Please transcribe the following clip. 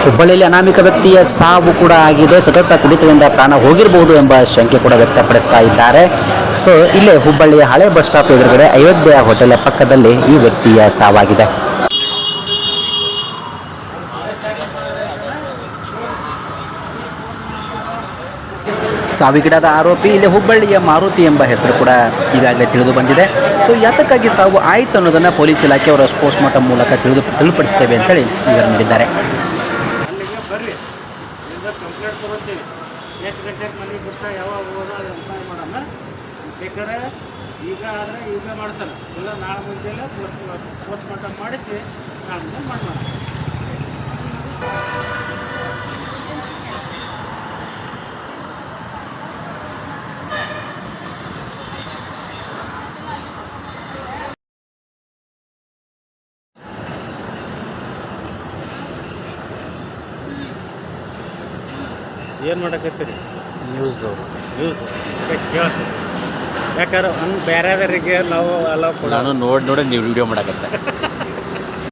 ಹುಬ್ಬಳ್ಳಿಯಲ್ಲಿ ಅನಾಮಿಕ ವ್ಯಕ್ತಿಯ ಸಾವು ಕೂಡ ಆಗಿದೆ. ಸತತ ಕುಡಿತದಿಂದ ಪ್ರಾಣ ಹೋಗಿರಬಹುದು ಎಂಬ ಶಂಕೆ ಕೂಡ ವ್ಯಕ್ತಪಡಿಸ್ತಾ ಇದ್ದಾರೆ. ಸೊ ಇಲ್ಲೇ ಹುಬ್ಬಳ್ಳಿಯ ಹಳೆ ಬಸ್ ಸ್ಟಾಪ್ ಎದುರುಗಡೆ ಅಯೋಧ್ಯೆ ಹೋಟೆಲ್ ಪಕ್ಕದಲ್ಲಿ ಈ ವ್ಯಕ್ತಿಯ ಸಾವಾಗಿದೆ. ಸಾವಿಗೀಡಾದ ಆರೋಪಿ ಇಲ್ಲಿ ಹುಬ್ಬಳ್ಳಿಯ ಮಾರುತಿ ಎಂಬ ಹೆಸರು ಕೂಡ ಈಗಾಗಲೇ ತಿಳಿದು ಬಂದಿದೆ. ಸೊ ಯಾತಕ್ಕಾಗಿ ಸಾವು ಆಯಿತು ಅನ್ನೋದನ್ನು ಪೊಲೀಸ್ ಇಲಾಖೆಯವರ ಪೋಸ್ಟ್ ಮಾರ್ಟಮ್ ಮೂಲಕ ತಿಳಿದುಪಡಿಸ್ತೇವೆ ಅಂತೇಳಿ ವಿವರ ನೀಡಿದ್ದಾರೆ. ಈಗ ಆದರೆ ಈಗ ಮಾಡಿಸ್ತಾನೆ ಇಲ್ಲ ನಾಳೆ ಮುಂಚೆಲ್ಲ ಪೋಸ್ಟ್ ಮಾರ್ಟಮ್ ಮಾಡಿಸಿ ನಾಳೆ ಮುಂಚೆ ಮಾಡೋಣ. ಏನು ಮಾಡಕತ್ತೀರಿ? ನ್ಯೂಸ್ ಕೇಳ್ತೀವಿ. ಯಾಕಂದ್ರೆ ಬೇರೆದವರಿಗೆ ನಾವು ಎಲ್ಲ ಕೂಡ ನಾನು ನೋಡಿ ನೀವು ವಿಡಿಯೋ ಮಾಡಕತ್ತೆ